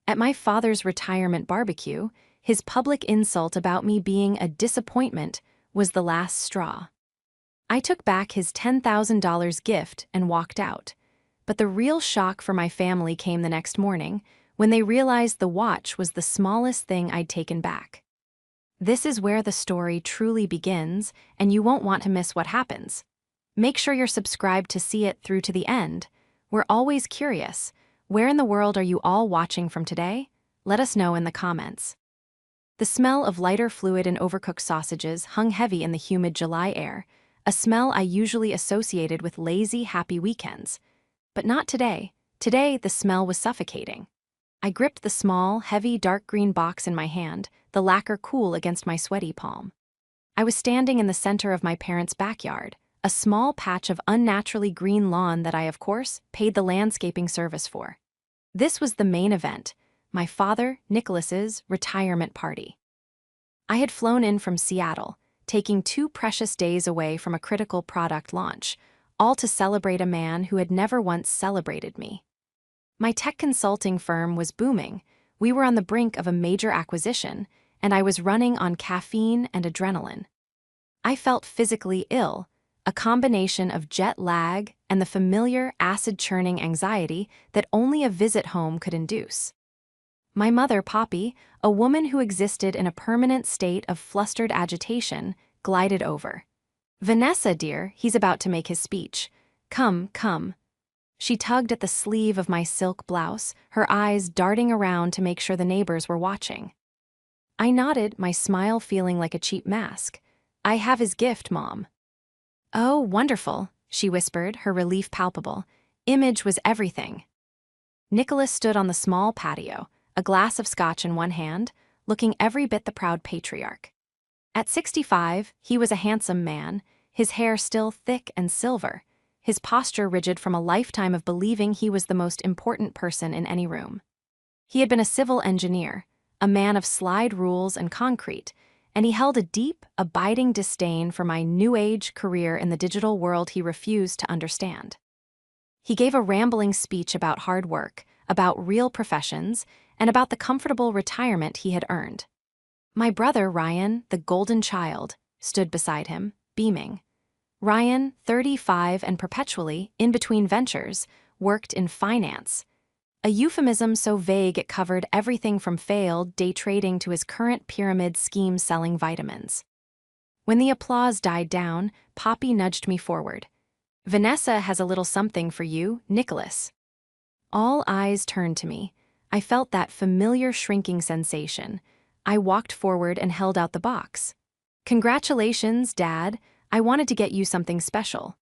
At my father's retirement barbecue, his public insult about me being a disappointment was the last straw. I took back his $10,000 gift and walked out. But the real shock for my family came the next morning, when they realized the watch was the smallest thing I'd taken back. This is where the story truly begins, and you won't want to miss what happens. Make sure you're subscribed to see it through to the end. We're always curious. Where in the world are you all watching from today? Let us know in the comments. The smell of lighter fluid and overcooked sausages hung heavy in the humid July air, a smell I usually associated with lazy, happy weekends. But not today. Today, the smell was suffocating. I gripped the small, heavy, dark green box in my hand, the lacquer cool against my sweaty palm. I was standing in the center of my parents' backyard, a small patch of unnaturally green lawn that I, of course, paid the landscaping service for. This was the main event, my father, Nicholas's, retirement party. I had flown in from Seattle, taking 2 precious days away from a critical product launch, all to celebrate a man who had never once celebrated me. My tech consulting firm was booming, we were on the brink of a major acquisition, and I was running on caffeine and adrenaline. I felt physically ill, a combination of jet lag and the familiar acid-churning anxiety that only a visit home could induce. My mother, Poppy, a woman who existed in a permanent state of flustered agitation, glided over. "Vanessa, dear, he's about to make his speech. Come, come." She tugged at the sleeve of my silk blouse, her eyes darting around to make sure the neighbors were watching. I nodded, my smile feeling like a cheap mask. "I have his gift, Mom." "Oh, wonderful," she whispered, her relief palpable. Image was everything. Nicholas stood on the small patio, a glass of scotch in one hand, looking every bit the proud patriarch. At 65, he was a handsome man, his hair still thick and silver, his posture rigid from a lifetime of believing he was the most important person in any room. He had been a civil engineer, a man of slide rules and concrete, and he held a deep, abiding disdain for my new age career in the digital world he refused to understand. He gave a rambling speech about hard work, about real professions, and about the comfortable retirement he had earned. My brother, Ryan, the golden child, stood beside him, beaming. Ryan, 35 and perpetually, in between ventures, worked in finance. A euphemism so vague it covered everything from failed day trading to his current pyramid scheme selling vitamins. When the applause died down, Poppy nudged me forward. "Vanessa has a little something for you, Nicholas." All eyes turned to me. I felt that familiar shrinking sensation. I walked forward and held out the box. "Congratulations, Dad. I wanted to get you something special."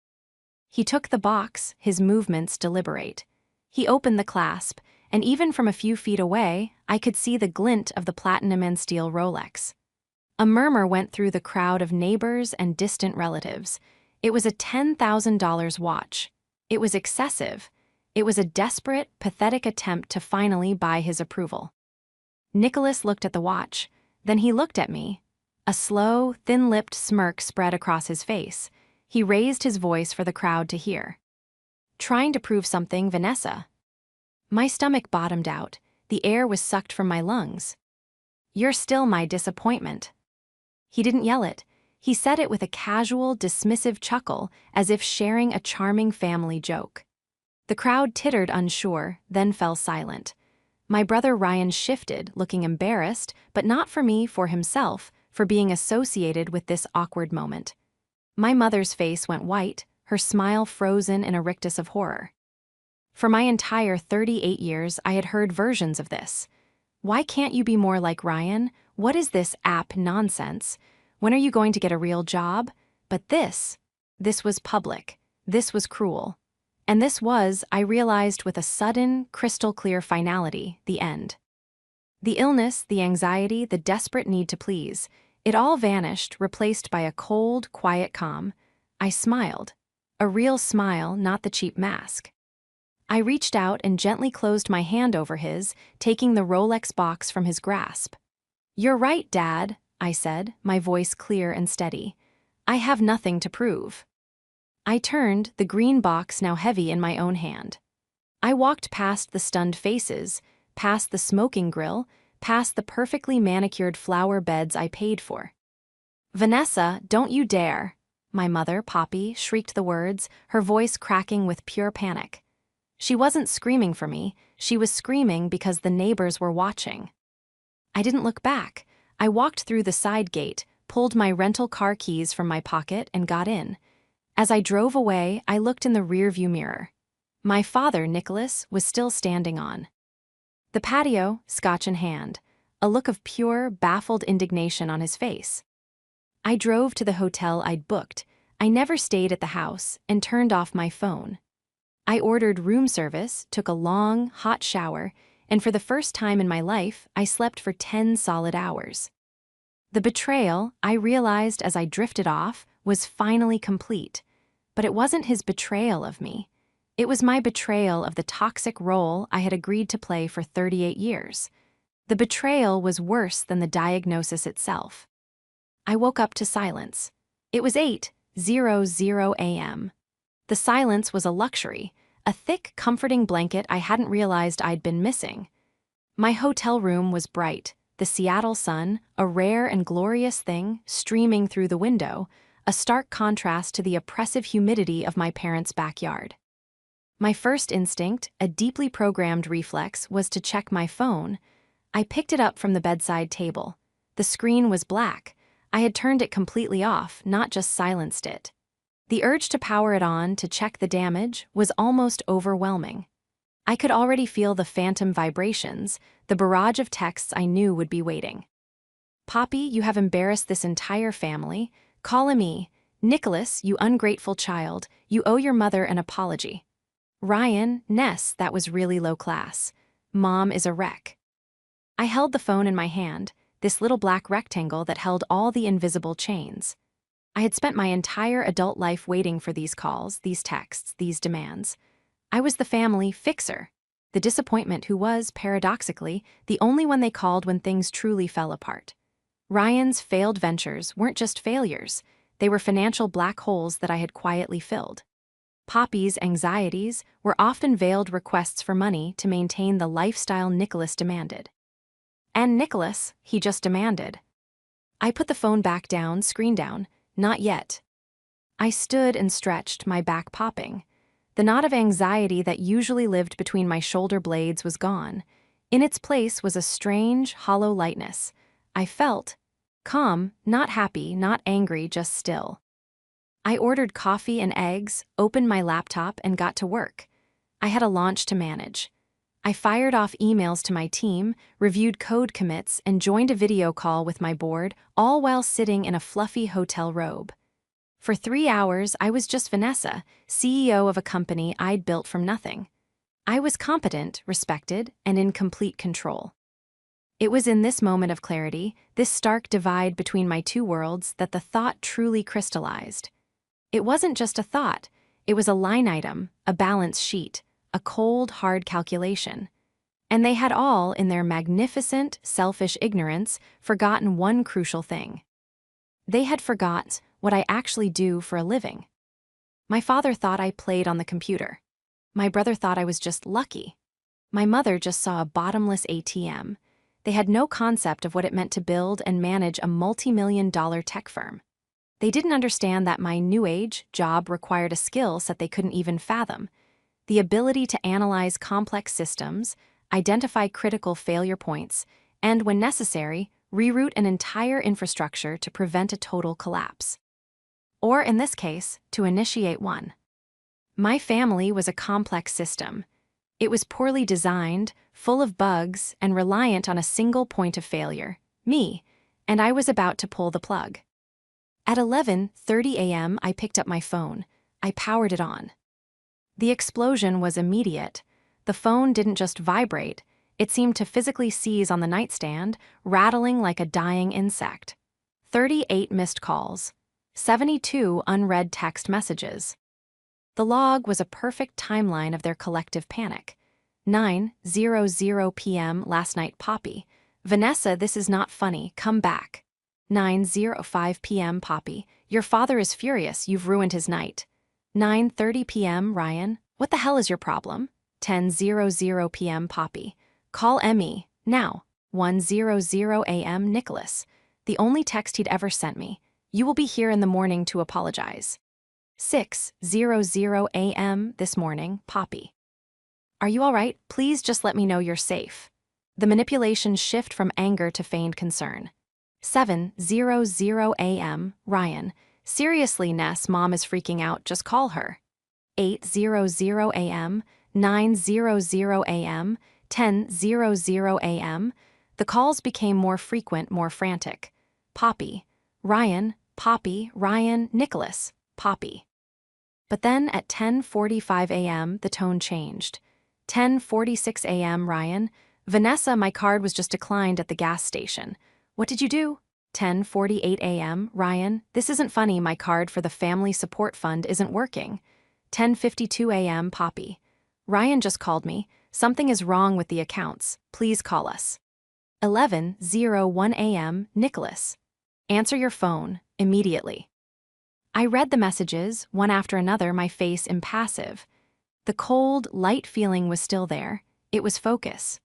He took the box, his movements deliberate. He opened the clasp, and even from a few feet away, I could see the glint of the platinum and steel Rolex. A murmur went through the crowd of neighbors and distant relatives. It was a $10,000 watch. It was excessive. It was a desperate, pathetic attempt to finally buy his approval. Nicholas looked at the watch, then he looked at me. A slow, thin-lipped smirk spread across his face. He raised his voice for the crowd to hear. "Trying to prove something, Vanessa." My stomach bottomed out. The air was sucked from my lungs. "You're still my disappointment." He didn't yell it. He said it with a casual, dismissive chuckle, as if sharing a charming family joke. The crowd tittered unsure, then fell silent. My brother Ryan shifted, looking embarrassed, but not for me, for himself, for being associated with this awkward moment. My mother's face went white, her smile frozen in a rictus of horror. For my entire 38 years, I had heard versions of this. "Why can't you be more like Ryan? What is this app nonsense? When are you going to get a real job?" But this was public. This was cruel. And this was, I realized with a sudden, crystal-clear finality, the end. The illness, the anxiety, the desperate need to please, it all vanished, replaced by a cold, quiet calm. I smiled. A real smile, not the cheap mask. I reached out and gently closed my hand over his, taking the Rolex box from his grasp. "You're right, Dad," I said, my voice clear and steady. "I have nothing to prove." I turned, the green box now heavy in my own hand. I walked past the stunned faces, past the smoking grill, past the perfectly manicured flower beds I paid for. "Vanessa, don't you dare!" My mother, Poppy, shrieked the words, her voice cracking with pure panic. She wasn't screaming for me, she was screaming because the neighbors were watching. I didn't look back. I walked through the side gate, pulled my rental car keys from my pocket, and got in. As I drove away, I looked in the rearview mirror. My father, Nicholas, was still standing on the patio, scotch in hand, a look of pure, baffled indignation on his face. I drove to the hotel I'd booked. I never stayed at the house, and turned off my phone. I ordered room service, took a long, hot shower, and for the first time in my life, I slept for 10 solid hours. The betrayal, I realized as I drifted off, was finally complete. But it wasn't his betrayal of me. It was my betrayal of the toxic role I had agreed to play for 38 years. The betrayal was worse than the diagnosis itself. I woke up to silence. It was 8:00 a.m. The silence was a luxury, a thick, comforting blanket I hadn't realized I'd been missing. My hotel room was bright, the Seattle sun, a rare and glorious thing, streaming through the window, a stark contrast to the oppressive humidity of my parents' backyard. My first instinct, a deeply programmed reflex, was to check my phone. I picked it up from the bedside table. The screen was black. I had turned it completely off, not just silenced it. The urge to power it on to check the damage was almost overwhelming. I could already feel the phantom vibrations, the barrage of texts I knew would be waiting. "Poppy, you have embarrassed this entire family. Call me. Nicholas, you ungrateful child, you owe your mother an apology. Ryan, Ness, that was really low class. Mom is a wreck." I held the phone in my hand, this little black rectangle that held all the invisible chains. I had spent my entire adult life waiting for these calls, these texts, these demands. I was the family fixer, the disappointment who was, paradoxically, the only one they called when things truly fell apart. Ryan's failed ventures weren't just failures, they were financial black holes that I had quietly filled. Poppy's anxieties were often veiled requests for money to maintain the lifestyle Nicholas demanded. And Nicholas, he just demanded. I put the phone back down, screen down. Not yet. I stood and stretched, my back popping. The knot of anxiety that usually lived between my shoulder blades was gone. In its place was a strange, hollow lightness. I felt calm, not happy, not angry, just still. I ordered coffee and eggs, opened my laptop, and got to work. I had a launch to manage. I fired off emails to my team, reviewed code commits, and joined a video call with my board, all while sitting in a fluffy hotel robe. For 3 hours, I was just Vanessa, CEO of a company I'd built from nothing. I was competent, respected, and in complete control. It was in this moment of clarity, this stark divide between my two worlds, that the thought truly crystallized. It wasn't just a thought, it was a line item, a balance sheet, a cold, hard calculation. And they had all, in their magnificent, selfish ignorance, forgotten one crucial thing. They had forgot what I actually do for a living. My father thought I played on the computer. My brother thought I was just lucky. My mother just saw a bottomless ATM. They had no concept of what it meant to build and manage a multi-million-dollar tech firm. They didn't understand that my new age job required a skill set they couldn't even fathom. The ability to analyze complex systems, identify critical failure points, and, when necessary, reroute an entire infrastructure to prevent a total collapse. Or, in this case, to initiate one. My family was a complex system. It was poorly designed, full of bugs, and reliant on a single point of failure, me, and I was about to pull the plug. At 11:30 a.m., I picked up my phone. I powered it on. The explosion was immediate. The phone didn't just vibrate, it seemed to physically seize on the nightstand, rattling like a dying insect. 38 missed calls. 72 unread text messages. The log was a perfect timeline of their collective panic. 9:00 p.m. last night, Poppy. Vanessa, this is not funny, come back. 9:05 p.m. Poppy. Your father is furious, you've ruined his night. 9:30 p.m. Ryan. What the hell is your problem? 10:00 p.m. Poppy. Call Emmy, now. 1:00 a.m. Nicholas. The only text he'd ever sent me. You will be here in the morning to apologize. 6:00 a.m. this morning, Poppy. Are you all right? Please just let me know you're safe. The manipulations shift from anger to feigned concern. 7:00 a.m. Ryan. Seriously, Ness, mom is freaking out, just call her. 8:00 a.m. 9:00 a.m. 10:00 a.m. The calls became more frequent, more frantic. Poppy. Ryan. Poppy. Ryan. Nicholas. Poppy. But then at 10:45 a.m. the tone changed. 10:46 a.m. Ryan. Vanessa, my card was just declined at the gas station. What did you do? 10:48 a.m. Ryan. This isn't funny, my card for the family support fund isn't working. 10:52 a.m. Poppy. Ryan just called me. Something is wrong with the accounts. Please call us. 11:01 a.m. Nicholas. Answer your phone, immediately. I read the messages, one after another, my face impassive. The cold, light feeling was still there. It was focus.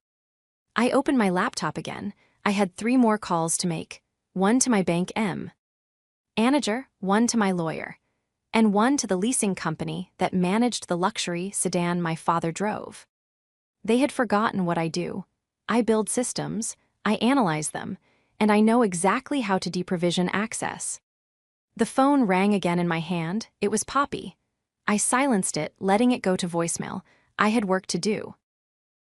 I opened my laptop again. I had 3 more calls to make. 1 to my bank manager, 1 to my lawyer, and 1 to the leasing company that managed the luxury sedan my father drove. They had forgotten what I do. I build systems, I analyze them, and I know exactly how to deprovision access. The phone rang again in my hand. It was Poppy. I silenced it, letting it go to voicemail. I had work to do.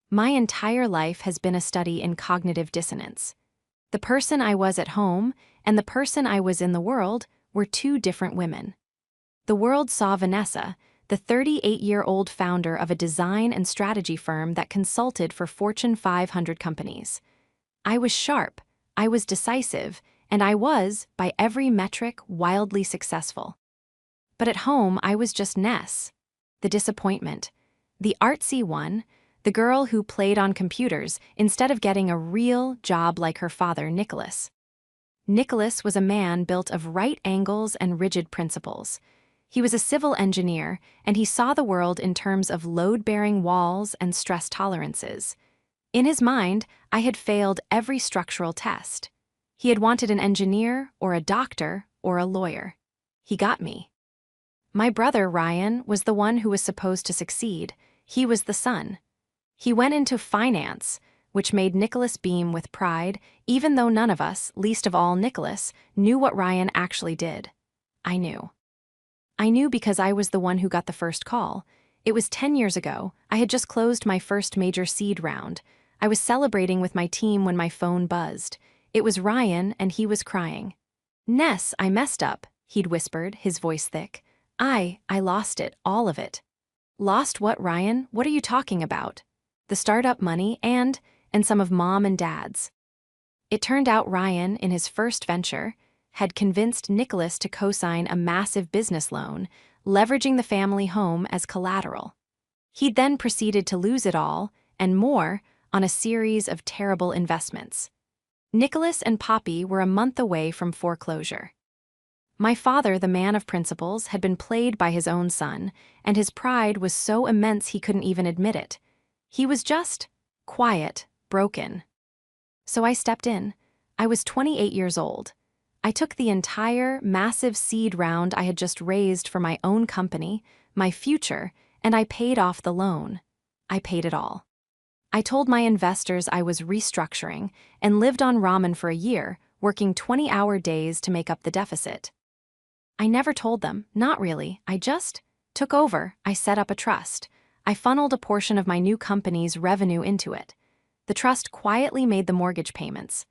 My entire life has been a study in cognitive dissonance. The person I was at home and the person I was in the world were 2 different women. The world saw Vanessa, the 38-year-old founder of a design and strategy firm that consulted for Fortune 500 companies. I was sharp, I was decisive, and I was, by every metric, wildly successful. But at home, I was just Ness, the disappointment, the artsy one, the girl who played on computers instead of getting a real job like her father, Nicholas. Nicholas was a man built of right angles and rigid principles. He was a civil engineer, and he saw the world in terms of load-bearing walls and stress tolerances. In his mind, I had failed every structural test. He had wanted an engineer or a doctor or a lawyer. He got me. My brother, Ryan, was the one who was supposed to succeed. He was the son. He went into finance, which made Nicholas beam with pride, even though none of us, least of all Nicholas, knew what Ryan actually did. I knew. I knew because I was the one who got the first call. It was 10 years ago. I had just closed my first major seed round. I was celebrating with my team when my phone buzzed. It was Ryan, and he was crying. Ness, I messed up, he'd whispered, his voice thick. I lost it, all of it. Lost what, Ryan? What are you talking about? The startup money and some of Mom and Dad's. It turned out Ryan, in his first venture, had convinced Nicholas to co-sign a massive business loan, leveraging the family home as collateral. He'd then proceeded to lose it all, and more, on a series of terrible investments. Nicholas and Poppy were a month away from foreclosure. My father, the man of principles, had been played by his own son, and his pride was so immense he couldn't even admit it. He was just quiet, broken. So I stepped in. I was 28 years old. I took the entire, massive seed round I had just raised for my own company, my future, and I paid off the loan. I paid it all. I told my investors I was restructuring and lived on ramen for a year, working 20-hour days to make up the deficit. I never told them, not really, I just took over. I set up a trust. I funneled a portion of my new company's revenue into it. The trust quietly made the mortgage payments.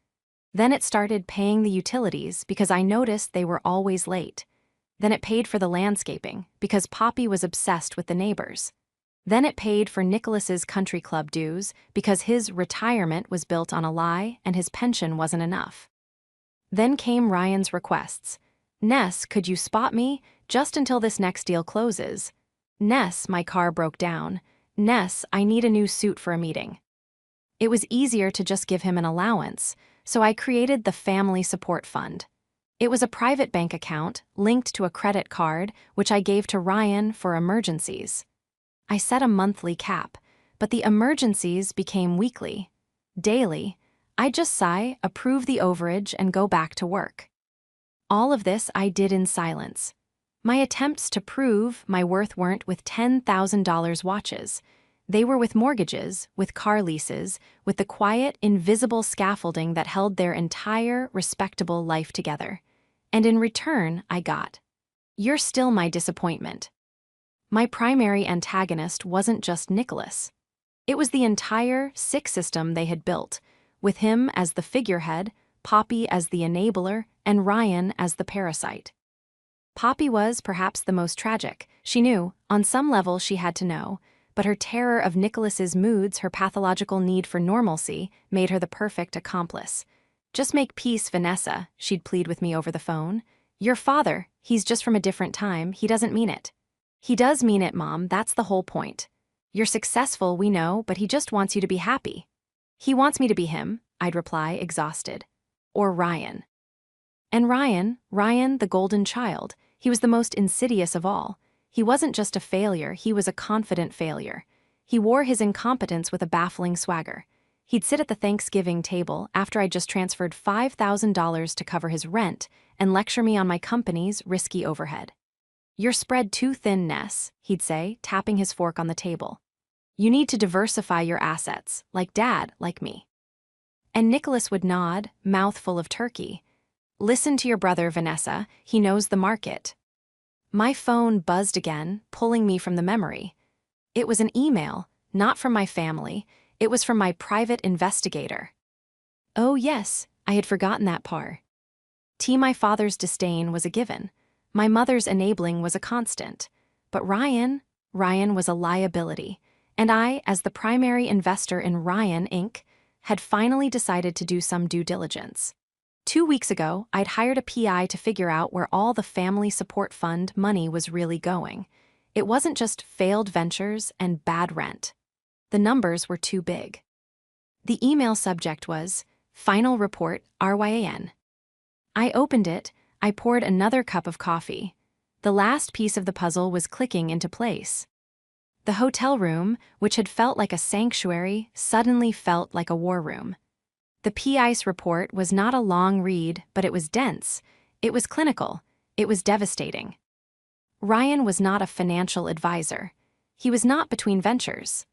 Then it started paying the utilities because I noticed they were always late. Then it paid for the landscaping because Poppy was obsessed with the neighbors. Then it paid for Nicholas's country club dues because his retirement was built on a lie and his pension wasn't enough. Then came Ryan's requests. Ness, could you spot me just until this next deal closes? Ness, my car broke down. Ness, I need a new suit for a meeting. It was easier to just give him an allowance, so I created the Family Support Fund. It was a private bank account linked to a credit card, which I gave to Ryan for emergencies. I set a monthly cap, but the emergencies became weekly. Daily, I'd just sigh, approve the overage, and go back to work. All of this I did in silence. My attempts to prove my worth weren't with $10,000 watches. They were with mortgages, with car leases, with the quiet, invisible scaffolding that held their entire, respectable life together. And in return, I got, "You're still my disappointment." My primary antagonist wasn't just Nicholas. It was the entire, sick system they had built, with him as the figurehead, Poppy as the enabler, and Ryan as the parasite. Poppy was perhaps the most tragic. She knew, on some level she had to know, but her terror of Nicholas's moods, her pathological need for normalcy, made her the perfect accomplice. "Just make peace, Vanessa," she'd plead with me over the phone. "Your father, he's just from a different time, he doesn't mean it." "He does mean it, Mom, that's the whole point. You're successful, we know, but he just wants you to be happy." "He wants me to be him," I'd reply, exhausted. "Or Ryan." And Ryan, the golden child, he was the most insidious of all. He wasn't just a failure, he was a confident failure. He wore his incompetence with a baffling swagger. He'd sit at the Thanksgiving table after I'd just transferred $5,000 to cover his rent and lecture me on my company's risky overhead. "You're spread too thin, Ness," he'd say, tapping his fork on the table. "You need to diversify your assets, like Dad, like me." And Nicholas would nod, mouth full of turkey. "Listen to your brother, Vanessa, he knows the market." My phone buzzed again, pulling me from the memory. It was an email, not from my family, it was from my private investigator. Oh yes, I had forgotten that part. My father's disdain was a given. My mother's enabling was a constant. But Ryan was a liability. And I, as the primary investor in Ryan, Inc., had finally decided to do some due diligence. 2 weeks ago, I'd hired a PI to figure out where all the family support fund money was really going. It wasn't just failed ventures and bad rent. The numbers were too big. The email subject was, "Final Report, RYAN." I opened it, I poured another cup of coffee. The last piece of the puzzle was clicking into place. The hotel room, which had felt like a sanctuary, suddenly felt like a war room. The PI's report was not a long read, but it was dense. It was clinical. It was devastating. Ryan was not a financial advisor. He was not between ventures.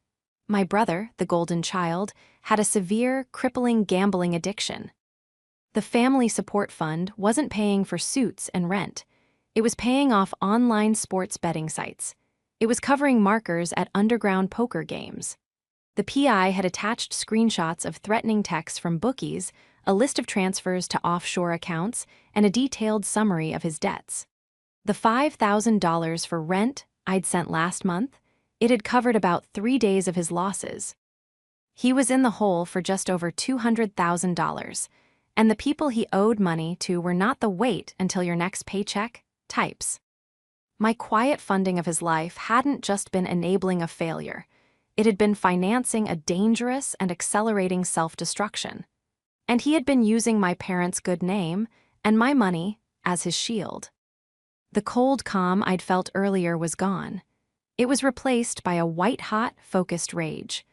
My brother, the golden child, had a severe, crippling gambling addiction. The family support fund wasn't paying for suits and rent. It was paying off online sports betting sites. It was covering markers at underground poker games. The PI had attached screenshots of threatening texts from bookies, a list of transfers to offshore accounts, and a detailed summary of his debts. The $5,000 for rent I'd sent last month, it had covered about 3 days of his losses. He was in the hole for just over $200,000, and the people he owed money to were not the wait until your next paycheck types. My quiet funding of his life hadn't just been enabling a failure. It had been financing a dangerous and accelerating self-destruction. And he had been using my parents' good name and my money as his shield. The cold calm I'd felt earlier was gone. It was replaced by a white-hot, focused rage.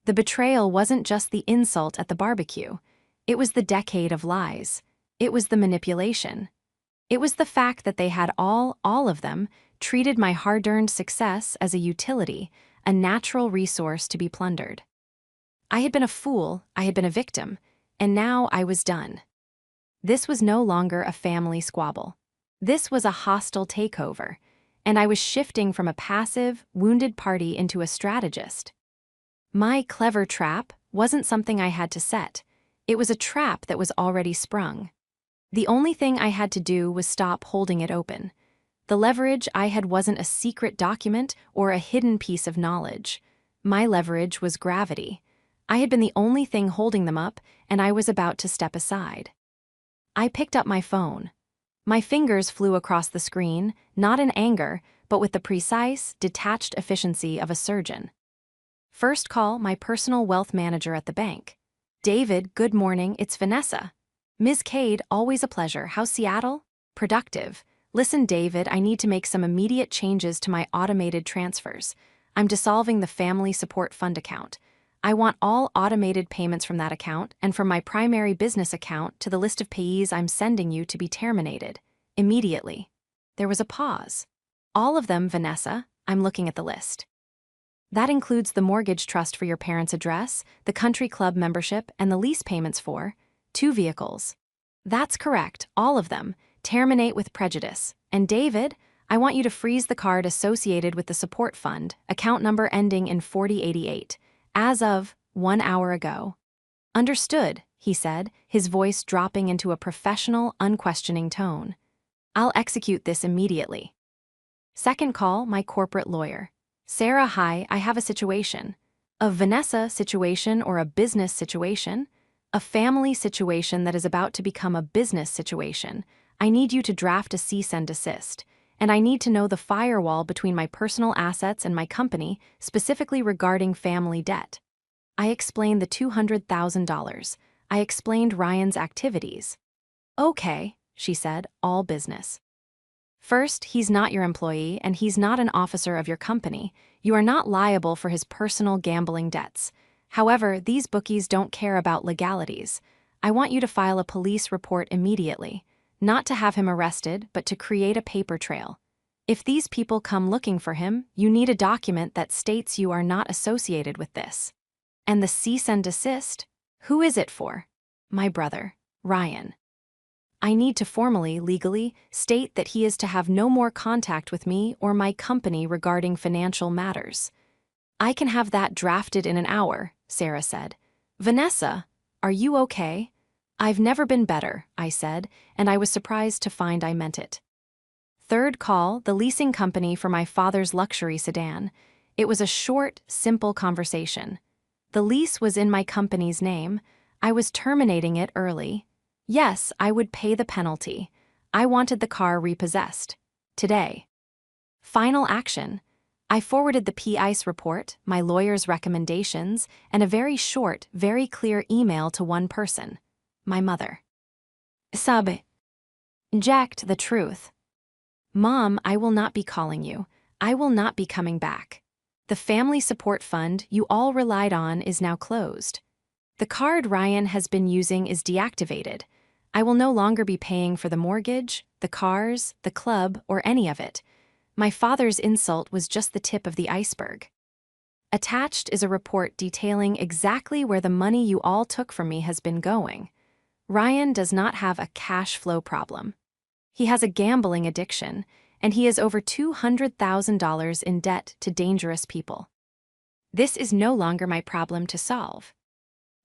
The betrayal wasn't just the insult at the barbecue. It was the decade of lies. It was the manipulation. It was the fact that they had all of them, treated my hard-earned success as a utility, a natural resource to be plundered. I had been a fool, I had been a victim, and now I was done. This was no longer a family squabble. This was a hostile takeover, and I was shifting from a passive, wounded party into a strategist. My clever trap wasn't something I had to set. It was a trap that was already sprung. The only thing I had to do was stop holding it open. The leverage I had wasn't a secret document or a hidden piece of knowledge. My leverage was gravity. I had been the only thing holding them up, and I was about to step aside. I picked up my phone. My fingers flew across the screen, not in anger, but with the precise, detached efficiency of a surgeon. First call, my personal wealth manager at the bank. "David, good morning, it's Vanessa." "Ms. Cade, always a pleasure. How's Seattle?" "Productive." "Listen, David, I need to make some immediate changes to my automated transfers. I'm dissolving the family support fund account. I want all automated payments from that account and from my primary business account to the list of payees I'm sending you to be terminated. Immediately. There was a pause. All of them, Vanessa, I'm looking at the list. That includes the mortgage trust for your parents' address, the country club membership, and the lease payments for 2 vehicles. That's correct, all of them. Terminate with prejudice. And David, I want you to freeze the card associated with the support fund, account number ending in 4088, as of 1 hour ago. Understood, he said, his voice dropping into a professional, unquestioning tone. I'll execute this immediately. Second call, my corporate lawyer. Sarah, hi, I have a situation. A Vanessa situation or a business situation? A family situation that is about to become a business situation. I need you to draft a cease and desist. And I need to know the firewall between my personal assets and my company, specifically regarding family debt. I explained the $200,000. I explained Ryan's activities. Okay, she said, all business. First, he's not your employee and he's not an officer of your company. You are not liable for his personal gambling debts. However, these bookies don't care about legalities. I want you to file a police report immediately. Not to have him arrested, but to create a paper trail. If these people come looking for him, you need a document that states you are not associated with this. And the cease and desist? Who is it for? My brother, Ryan. I need to formally, legally, state that he is to have no more contact with me or my company regarding financial matters. I can have that drafted in an hour, Sarah said. Vanessa, are you okay? I've never been better, I said, and I was surprised to find I meant it. Third call, the leasing company for my father's luxury sedan. It was a short, simple conversation. The lease was in my company's name. I was terminating it early. Yes, I would pay the penalty. I wanted the car repossessed. Today. Final action. I forwarded the P-ICE report, my lawyer's recommendations, and a very short, very clear email to one person. My mother. Subject the truth. Mom, I will not be calling you. I will not be coming back. The family support fund you all relied on is now closed. The card Ryan has been using is deactivated. I will no longer be paying for the mortgage, the cars, the club, or any of it. My father's insult was just the tip of the iceberg. Attached is a report detailing exactly where the money you all took from me has been going. Ryan does not have a cash flow problem. He has a gambling addiction, and he is over $200,000 in debt to dangerous people. This is no longer my problem to solve.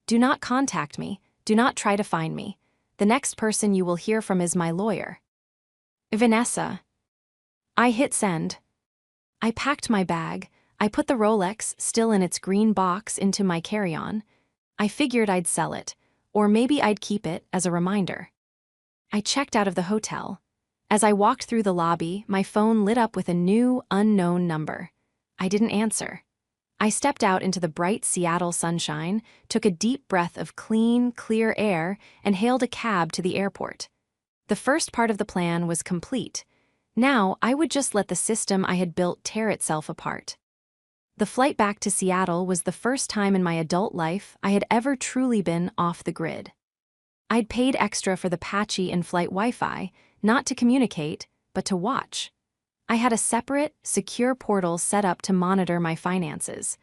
Do not contact me. Do not try to find me. The next person you will hear from is my lawyer. Vanessa. I hit send. I packed my bag. I put the Rolex, still in its green box, into my carry-on. I figured I'd sell it, or maybe I'd keep it as a reminder. I checked out of the hotel. As I walked through the lobby, my phone lit up with a new, unknown number. I didn't answer. I stepped out into the bright Seattle sunshine, took a deep breath of clean, clear air, and hailed a cab to the airport. The first part of the plan was complete. Now, I would just let the system I had built tear itself apart. The flight back to Seattle was the first time in my adult life I had ever truly been off the grid. I'd paid extra for the patchy in-flight Wi-Fi, not to communicate, but to watch. I had a separate, secure portal set up to monitor my finances.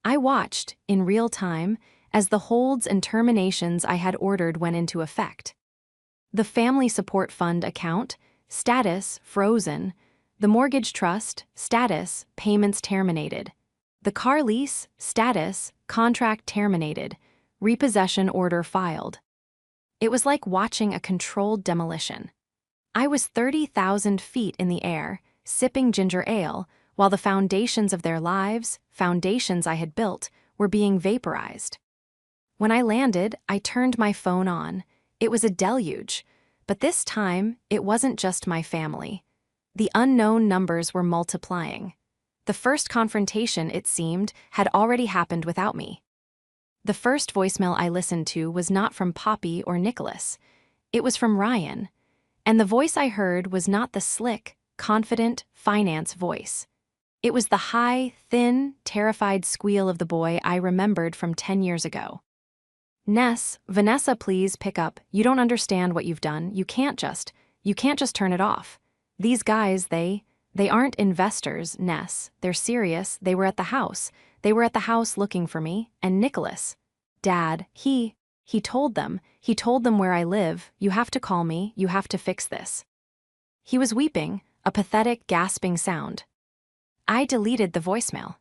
I watched, in real time, as the holds and terminations I had ordered went into effect. The family support fund account, status, frozen. The mortgage trust, status, payments terminated. The car lease, status, contract terminated. Repossession order filed. It was like watching a controlled demolition. I was 30,000 feet in the air, sipping ginger ale, while the foundations of their lives, foundations I had built, were being vaporized. When I landed, I turned my phone on. It was a deluge, but this time, it wasn't just my family. The unknown numbers were multiplying. The first confrontation, it seemed, had already happened without me. The first voicemail I listened to was not from Poppy or Nicholas. It was from Ryan. And the voice I heard was not the slick, confident finance voice. It was the high, thin, terrified squeal of the boy I remembered from 10 years ago. Vanessa, please pick up. You don't understand what you've done. You can't just turn it off. These guys, they aren't investors, Ness. They're serious. They were at the house. They were at the house looking for me, and Nicholas. Dad, he told them. He told them where I live. You have to call me. You have to fix this. He was weeping, a pathetic, gasping sound. I deleted the voicemail.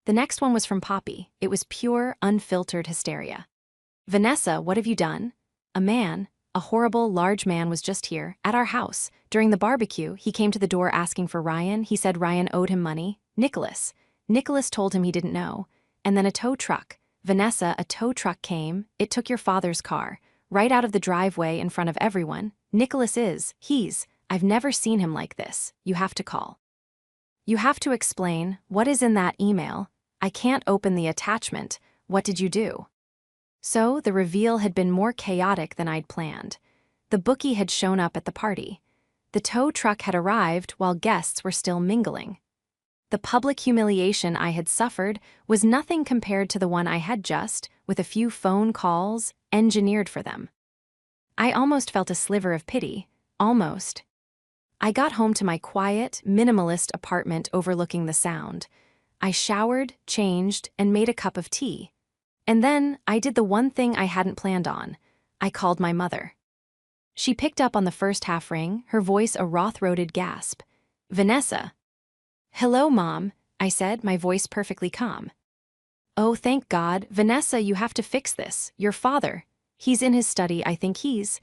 The next one was from Poppy. It was pure, unfiltered hysteria. Vanessa, what have you done? A horrible, large man was just here, at our house. During the barbecue, he came to the door asking for Ryan. He said Ryan owed him money. Nicholas told him he didn't know. And then a tow truck. Vanessa, a tow truck came. It took your father's car, right out of the driveway in front of everyone. I've never seen him like this. You have to call. You have to explain, what is in that email? I can't open the attachment. What did you do? So, the reveal had been more chaotic than I'd planned. The bookie had shown up at the party. The tow truck had arrived while guests were still mingling. The public humiliation I had suffered was nothing compared to the one I had just, with a few phone calls, engineered for them. I almost felt a sliver of pity. Almost. I got home to my quiet, minimalist apartment overlooking the Sound. I showered, changed, and made a cup of tea. And then, I did the one thing I hadn't planned on. I called my mother. She picked up on the first half ring, her voice a raw-throated gasp. Vanessa. Hello, Mom, I said, my voice perfectly calm. Oh, thank God, Vanessa, you have to fix this. Your father. He's in his study. I think he's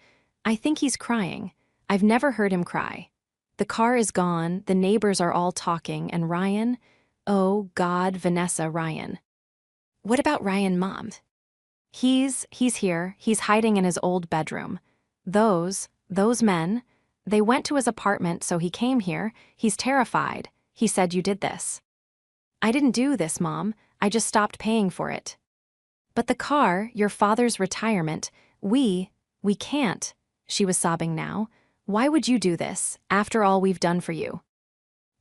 crying. I've never heard him cry. The car is gone, the neighbors are all talking, and Ryan? Oh, God, Vanessa, Ryan. What about Ryan, Mom? He's here. He's hiding in his old bedroom. Those men, they went to his apartment, so he came here. He's terrified. He said you did this. I didn't do this, Mom. I just stopped paying for it. But the car, your father's retirement, we can't. She was sobbing now. Why would you do this, after all we've done for you?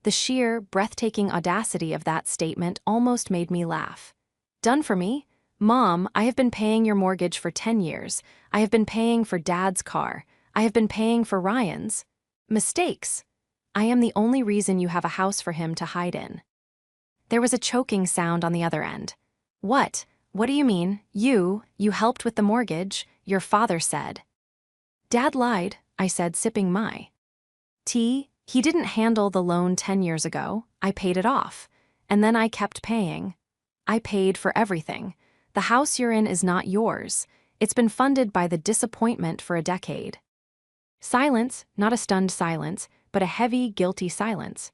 The sheer, breathtaking audacity of that statement almost made me laugh. Done for me? Mom, I have been paying your mortgage for 10 years. I have been paying for Dad's car. I have been paying for Ryan's. Mistakes. I am the only reason you have a house for him to hide in. There was a choking sound on the other end. What? What do you mean? You helped with the mortgage, your father said. Dad lied, I said, sipping my tea. He didn't handle the loan 10 years ago. I paid it off. And then I kept paying. I paid for everything. The house you're in is not yours. It's been funded by the disappointment for a decade. Silence, not a stunned silence, but a heavy, guilty silence.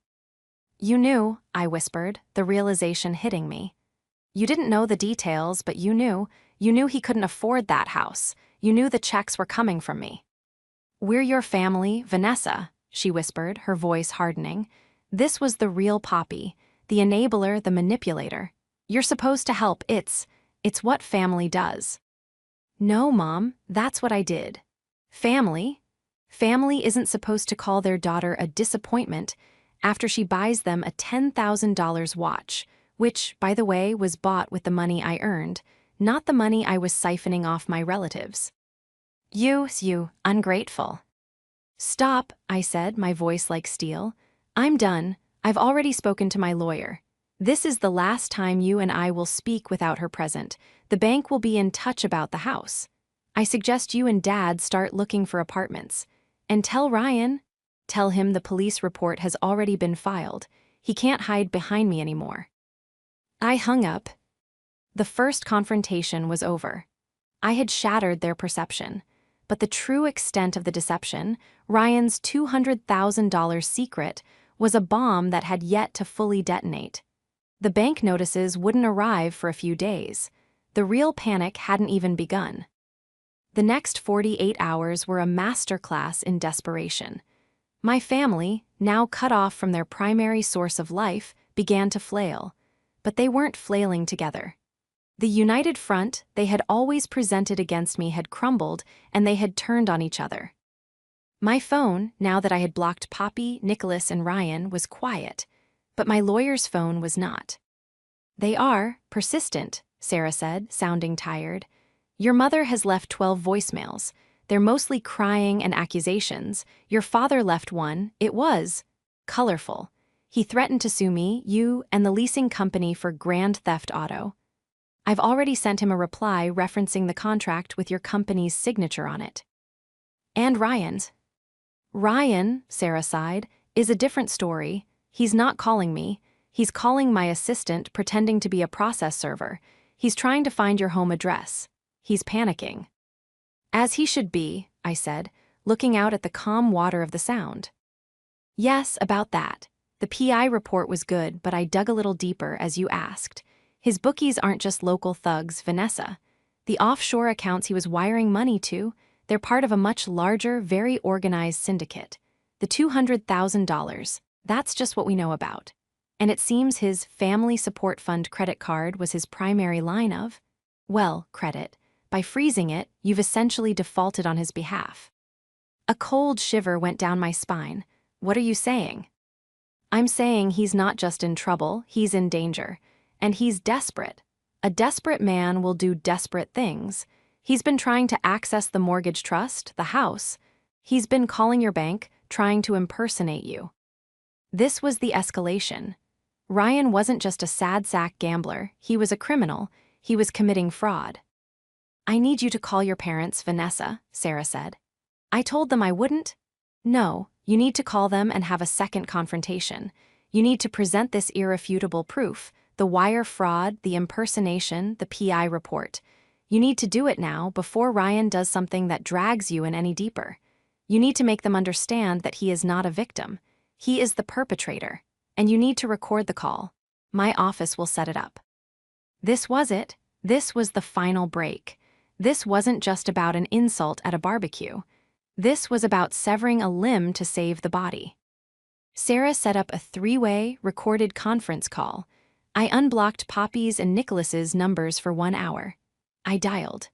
You knew, I whispered, the realization hitting me. You didn't know the details, but you knew he couldn't afford that house. You knew the checks were coming from me. We're your family, Vanessa, she whispered, her voice hardening. This was the real Poppy, the enabler, the manipulator. You're supposed to help. It's what family does. No, Mom, that's what I did. Family? Family isn't supposed to call their daughter a disappointment after she buys them a $10,000 watch, which, by the way, was bought with the money I earned, not the money I was siphoning off my relatives. You, ungrateful. Stop, I said, my voice like steel. I'm done. I've already spoken to my lawyer. This is the last time you and I will speak without her present. The bank will be in touch about the house. I suggest you and Dad start looking for apartments. And tell Ryan. Tell him the police report has already been filed. He can't hide behind me anymore. I hung up. The first confrontation was over. I had shattered their perception. But the true extent of the deception, Ryan's $200,000 secret, was a bomb that had yet to fully detonate. The bank notices wouldn't arrive for a few days. The real panic hadn't even begun. The next 48 hours were a masterclass in desperation. My family, now cut off from their primary source of life, began to flail. But they weren't flailing together. The united front they had always presented against me had crumbled, and they had turned on each other. My phone, now that I had blocked Poppy, Nicholas, and Ryan, was quiet. but my lawyer's phone was not. They are persistent, Sarah said, sounding tired. Your mother has left 12 voicemails. They're mostly crying and accusations. Your father left one. It was colorful. He threatened to sue me, you, and the leasing company for grand theft auto. I've already sent him a reply referencing the contract with your company's signature on it. And Ryan's. Ryan, Sarah sighed, is a different story. He's not calling me. He's calling my assistant pretending to be a process server. He's trying to find your home address. He's panicking. As he should be, I said, looking out at the calm water of the Sound. Yes, about that. The PI report was good, but I dug a little deeper as you asked. His bookies aren't just local thugs, Vanessa. The offshore accounts he was wiring money to, they're part of a much larger, very organized syndicate. The $200,000, that's just what we know about. And it seems his Family Support Fund credit card was his primary line of, well, credit. By freezing it, you've essentially defaulted on his behalf. A cold shiver went down my spine. What are you saying? I'm saying he's not just in trouble, he's in danger. And he's desperate. A desperate man will do desperate things. He's been trying to access the mortgage trust, the house. He's been calling your bank, trying to impersonate you. This was the escalation. Ryan wasn't just a sad sack gambler, he was a criminal. He was committing fraud. I need you to call your parents, Vanessa, Sarah said. I told them I wouldn't. No, you need to call them and have a second confrontation. You need to present this irrefutable proof, the wire fraud, the impersonation, the PI report. You need to do it now before Ryan does something that drags you in any deeper. You need to make them understand that he is not a victim. He is the perpetrator. And you need to record the call. My office will set it up. This was it. This was the final break. This wasn't just about an insult at a barbecue. This was about severing a limb to save the body. Sarah set up a 3-way, recorded conference call. I unblocked Poppy's and Nicholas's numbers for 1 hour. I dialed.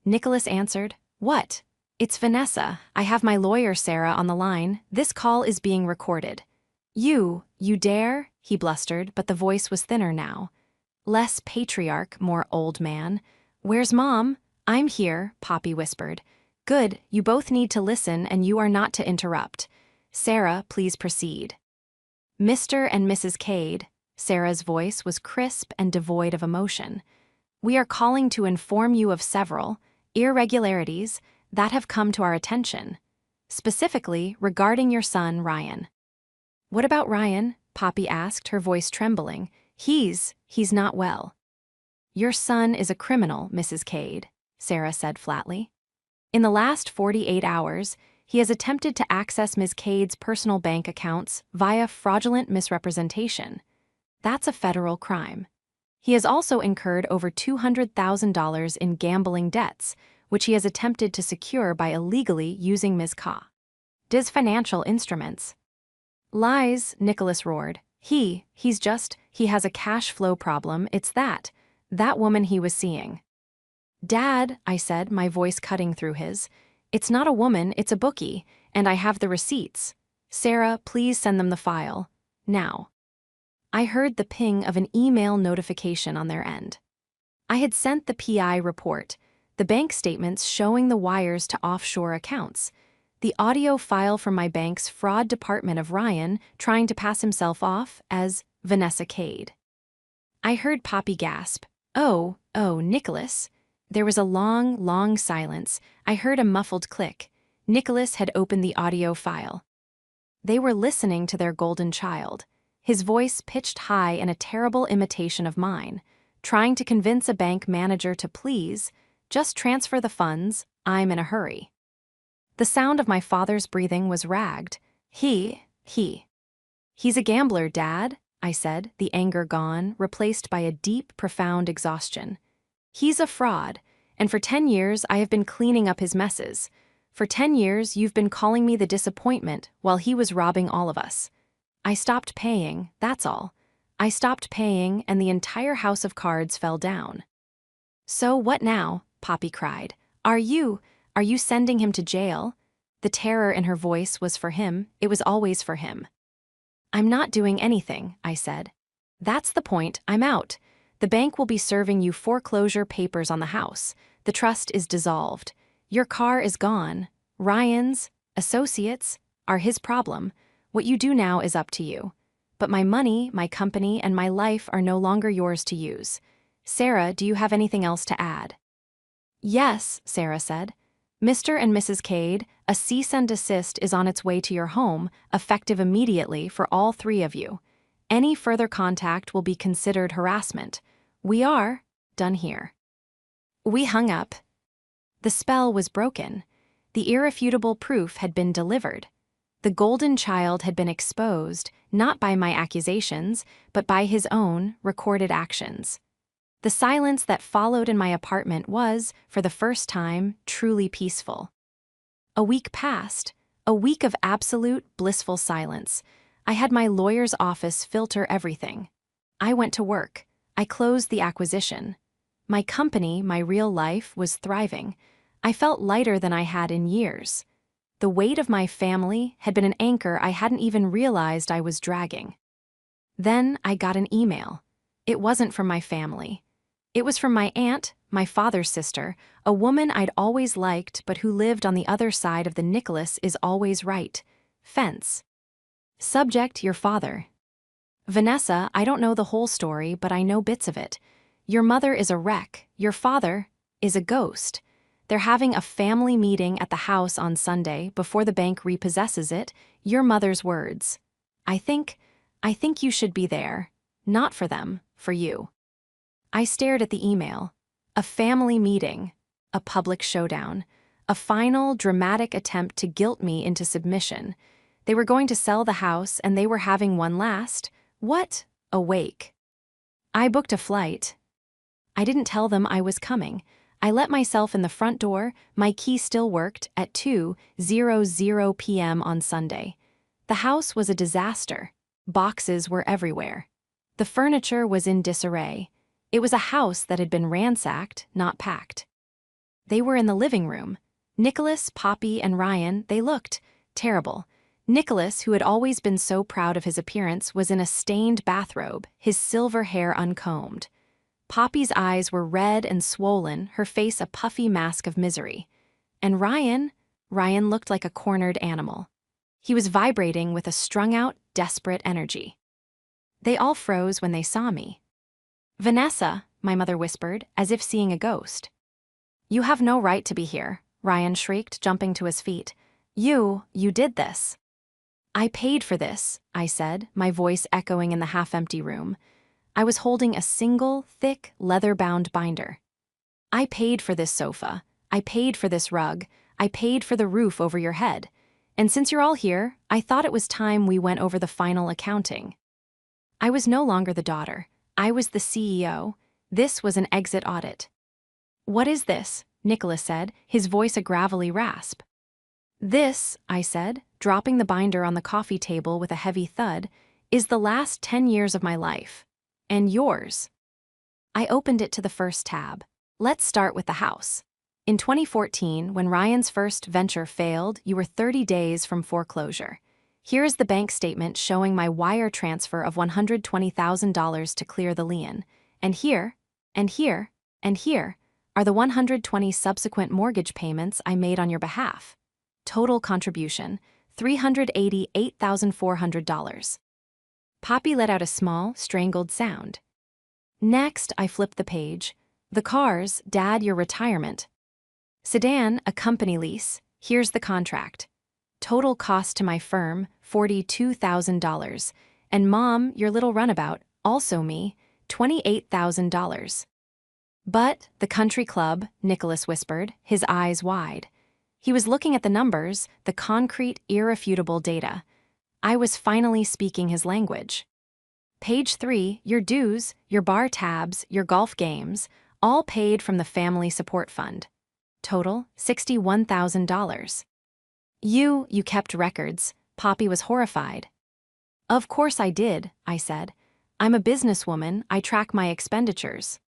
Nicholas answered, "What? It's Vanessa. I have my lawyer Sarah on the line. This call is being recorded." You dare?" he blustered, but the voice was thinner now. Less patriarch, more old man. "Where's Mom?" "I'm here," Poppy whispered. "Good, you both need to listen and you are not to interrupt. Sarah, please proceed." "Mr. and Mrs. Cade," Sarah's voice was crisp and devoid of emotion. "We are calling to inform you of several irregularities that have come to our attention, specifically regarding your son, Ryan." "What about Ryan?" Poppy asked, her voice trembling. He's not well." "Your son is a criminal, Mrs. Cade," Sarah said flatly. "In the last 48 hours, he has attempted to access Ms. Cade's personal bank accounts via fraudulent misrepresentation. That's a federal crime. He has also incurred over $200,000 in gambling debts, which he has attempted to secure by illegally using Ms. Cade's financial instruments." "Lies," Nicholas roared. He has a cash flow problem, it's that woman he was seeing." "Dad," I said, my voice cutting through his, "it's not a woman, it's a bookie, and I have the receipts. Sarah, please send them the file. Now." I heard the ping of an email notification on their end. I had sent the PI report, the bank statements showing the wires to offshore accounts, the audio file from my bank's fraud department of Ryan trying to pass himself off as Vanessa Cade. I heard Poppy gasp, Oh, Nicholas." There was a long, long silence. I heard a muffled click. Nicholas had opened the audio file. They were listening to their golden child, his voice pitched high in a terrible imitation of mine, trying to convince a bank manager to please, just transfer the funds, I'm in a hurry. The sound of my father's breathing was ragged. He's a gambler, Dad," I said, the anger gone, replaced by a deep, profound exhaustion. "He's a fraud, and for 10 years I have been cleaning up his messes. For 10 years you've been calling me the disappointment while he was robbing all of us. I stopped paying, that's all. I stopped paying and the entire house of cards fell down." "So what now?" Poppy cried. Are you sending him to jail?" The terror in her voice was for him, it was always for him. I'm not doing anything, I said. That's the point, I'm out. The bank will be serving you foreclosure papers on the house. The trust is dissolved. Your car is gone. Ryan's associates are his problem. What you do now is up to you. But my money, my company, and my life are no longer yours to use. Sarah, do you have anything else to add? Yes, Sarah said. Mr. and Mrs. Cade, a cease and desist is on its way to your home, effective immediately for all three of you. Any further contact will be considered harassment. We are done here. We hung up. The spell was broken. The irrefutable proof had been delivered. The golden child had been exposed, not by my accusations, but by his own recorded actions. The silence that followed in my apartment was, for the first time, truly peaceful. A week passed, a week of absolute, blissful silence. I had my lawyer's office filter everything. I went to work. I closed the acquisition. My company, my real life, was thriving. I felt lighter than I had in years. The weight of my family had been an anchor I hadn't even realized I was dragging. Then I got an email. It wasn't from my family. It was from my aunt, my father's sister, a woman I'd always liked but who lived on the other side of the Nicholas is always right fence. Subject, your father. Vanessa, I don't know the whole story, but I know bits of it. Your mother is a wreck. Your father is a ghost. They're having a family meeting at the house on Sunday before the bank repossesses it. Your mother's words. I think you should be there. Not for them, for you. I stared at the email. A family meeting. A public showdown. A final, dramatic attempt to guilt me into submission. They were going to sell the house and they were having one last, what? A wake. I booked a flight. I didn't tell them I was coming. I let myself in the front door, my key still worked, at 2:00 p.m. on Sunday. The house was a disaster. Boxes were everywhere. The furniture was in disarray. It was a house that had been ransacked, not packed. They were in the living room. Nicholas, Poppy, and Ryan, they looked terrible. Nicholas, who had always been so proud of his appearance, was in a stained bathrobe, his silver hair uncombed. Poppy's eyes were red and swollen, her face a puffy mask of misery. And Ryan looked like a cornered animal. He was vibrating with a strung-out, desperate energy. They all froze when they saw me. Vanessa, my mother whispered, as if seeing a ghost. You have no right to be here, Ryan shrieked, jumping to his feet. You did this. I paid for this, I said, my voice echoing in the half-empty room. I was holding a single, thick, leather-bound binder. I paid for this sofa. I paid for this rug. I paid for the roof over your head. And since you're all here, I thought it was time we went over the final accounting. I was no longer the daughter. I was the CEO. This was an exit audit. What is this? Nicholas said, his voice a gravelly rasp. This, I said, dropping the binder on the coffee table with a heavy thud, is the last 10 years of my life. And yours. I opened it to the first tab. Let's start with the house. In 2014, when Ryan's first venture failed, you were 30 days from foreclosure. Here is the bank statement showing my wire transfer of $120,000 to clear the lien. And here, and here, and here are the 120 subsequent mortgage payments I made on your behalf. Total contribution, $388,400. Poppy let out a small, strangled sound. Next, I flipped the page. The cars, Dad, your retirement. Sedan, a company lease. Here's the contract. Total cost to my firm, $42,000. And Mom, your little runabout, also me, $28,000. But the country club, Nicholas whispered, his eyes wide. He was looking at the numbers, the concrete, irrefutable data. I was finally speaking his language. Page 3, your dues, your bar tabs, your golf games, all paid from the family support fund. Total, $61,000. You kept records. Poppy was horrified. Of course I did, I said. I'm a businesswoman, I track my expenditures.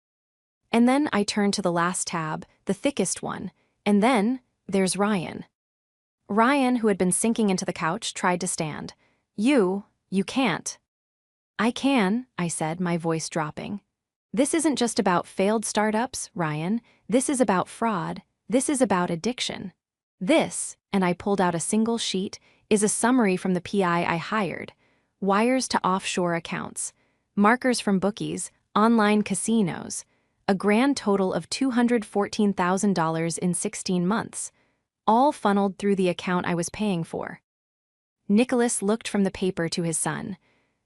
And then I turned to the last tab, the thickest one, and then there's Ryan. Ryan, who had been sinking into the couch, tried to stand. You You can't. I can, I said, my voice dropping. This isn't just about failed startups, Ryan. This is about fraud. This is about addiction. This, and I pulled out a single sheet, is a summary from the PI I hired. Wires to offshore accounts, markers from bookies, online casinos, a grand total of $214,000 in 16 months, all funneled through the account I was paying for. Nicholas looked from the paper to his son.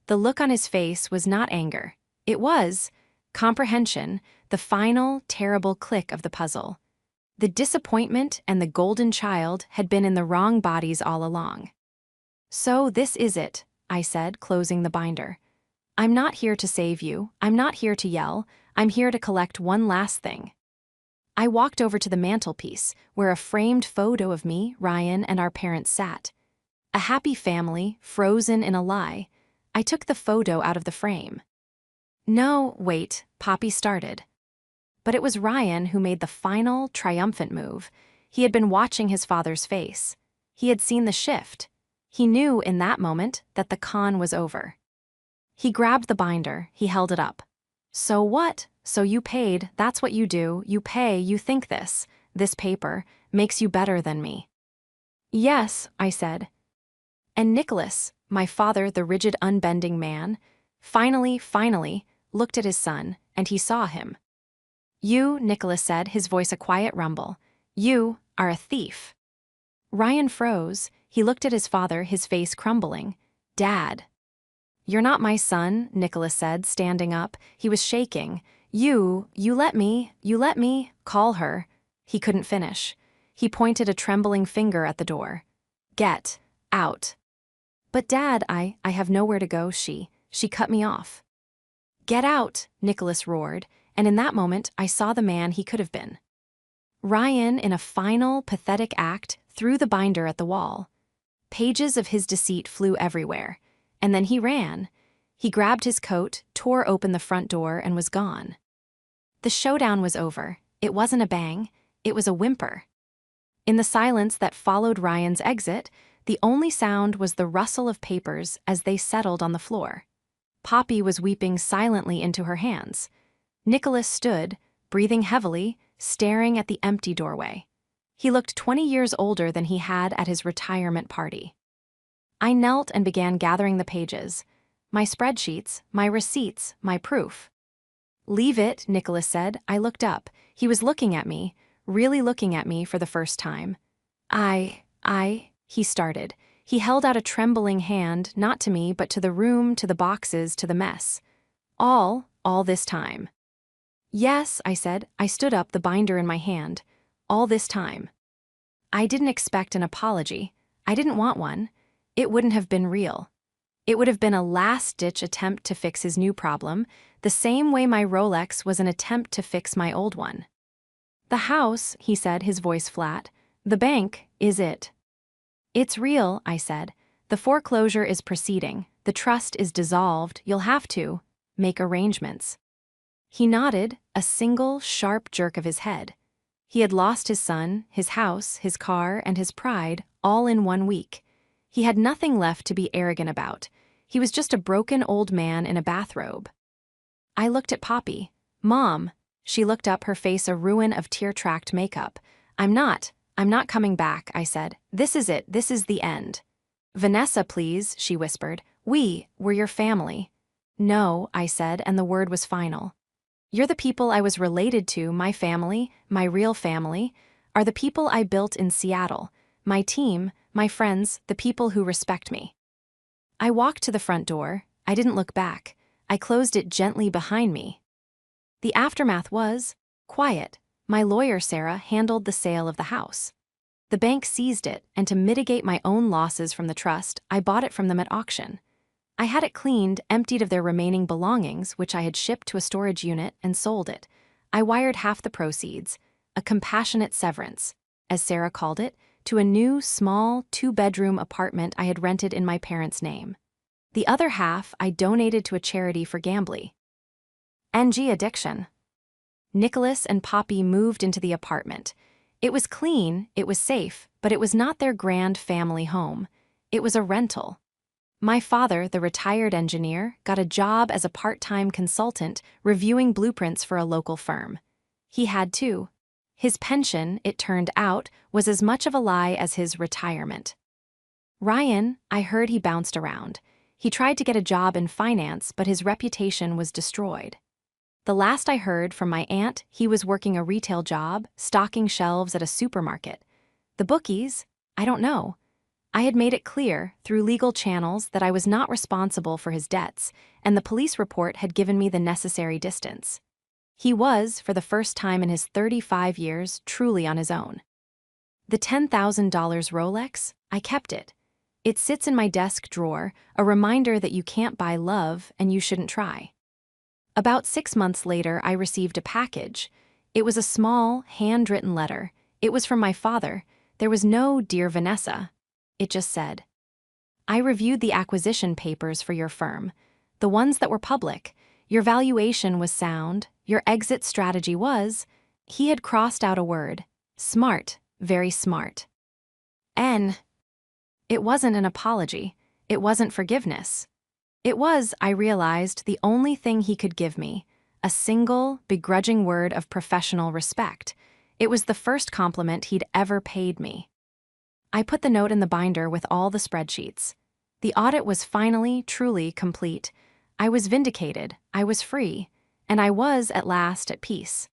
The look on his face was not anger. It was comprehension, the final, terrible click of the puzzle. The disappointment and the golden child had been in the wrong bodies all along. So this is it, I said, closing the binder. I'm not here to save you. I'm not here to yell. I'm here to collect one last thing. I walked over to the mantelpiece, where a framed photo of me, Ryan, and our parents sat. A happy family, frozen in a lie. I took the photo out of the frame. No, wait, Poppy started. But it was Ryan who made the final, triumphant move. He had been watching his father's face. He had seen the shift. He knew in that moment that the con was over. He grabbed the binder, he held it up. So what? So you paid, that's what you do, you pay, you think this paper, makes you better than me. Yes, I said. And Nicholas, my father, the rigid, unbending man, finally, looked at his son, and he saw him. You, Nicholas said, his voice a quiet rumble, you are a thief. Ryan froze. He looked at his father, his face crumbling. Dad. You're not my son, Nicholas said, standing up. He was shaking. You let me, call her. He couldn't finish. He pointed a trembling finger at the door. Get out. But Dad, I have nowhere to go, she cut me off. Get out, Nicholas roared, and in that moment I saw the man he could have been. Ryan, in a final, pathetic act, threw the binder at the wall. Pages of his deceit flew everywhere, and then he ran. He grabbed his coat, tore open the front door, and was gone. The showdown was over. It wasn't a bang, it was a whimper. In the silence that followed Ryan's exit, the only sound was the rustle of papers as they settled on the floor. Poppy was weeping silently into her hands. Nicholas stood, breathing heavily, staring at the empty doorway. He looked 20 years older than he had at his retirement party. I knelt and began gathering the pages. My spreadsheets, my receipts, my proof. Leave it, Nicholas said. I looked up. He was looking at me, really looking at me for the first time. He started. He held out a trembling hand, not to me, but to the room, to the boxes, to the mess. All this time. Yes, I said. I stood up, the binder in my hand. All this time. I didn't expect an apology. I didn't want one. It wouldn't have been real. It would have been a last-ditch attempt to fix his new problem, the same way my Rolex was an attempt to fix my old one. The house, he said, his voice flat. The bank, is it? It's real, I said. The foreclosure is proceeding. The trust is dissolved. You'll have to make arrangements. He nodded, a single, sharp jerk of his head. He had lost his son, his house, his car, and his pride, all in 1 week. He had nothing left to be arrogant about. He was just a broken old man in a bathrobe. I looked at Poppy. Mom. She looked up, her face a ruin of tear-tracked makeup. I'm not coming back, I said. This is it. This is the end. Vanessa, please, she whispered. We're your family. No, I said, and the word was final. You're the people I was related to, my family, my real family, are the people I built in Seattle, my team, my friends, the people who respect me. I walked to the front door. I didn't look back. I closed it gently behind me. The aftermath was quiet. My lawyer, Sarah, handled the sale of the house. The bank seized it, and to mitigate my own losses from the trust, I bought it from them at auction. I had it cleaned, emptied of their remaining belongings, which I had shipped to a storage unit, and sold it. I wired half the proceeds, a compassionate severance, as Sarah called it, to a new, small, 2-bedroom apartment I had rented in my parents' name. The other half I donated to a charity for gambling. NG addiction. Nicholas and Poppy moved into the apartment. It was clean, it was safe, but it was not their grand family home. It was a rental. My father, the retired engineer, got a job as a part-time consultant reviewing blueprints for a local firm. He had to. His pension, it turned out, was as much of a lie as his retirement. Ryan, I heard he bounced around. He tried to get a job in finance, but his reputation was destroyed. The last I heard from my aunt, he was working a retail job, stocking shelves at a supermarket. The bookies? I don't know. I had made it clear, through legal channels, that I was not responsible for his debts, and the police report had given me the necessary distance. He was, for the first time in his 35 years, truly on his own. The $10,000 Rolex? I kept it. It sits in my desk drawer, a reminder that you can't buy love and you shouldn't try. About 6 months later, I received a package. It was a small, handwritten letter. It was from my father. There was no "Dear Vanessa." It just said, "I reviewed the acquisition papers for your firm, the ones that were public. Your valuation was sound. Your exit strategy was..." He had crossed out a word. Smart, very smart. It wasn't an apology. It wasn't forgiveness. It was, I realized, the only thing he could give me, a single, begrudging word of professional respect. It was the first compliment he'd ever paid me. I put the note in the binder with all the spreadsheets. The audit was finally, truly complete. I was vindicated, I was free, and I was, at last, at peace.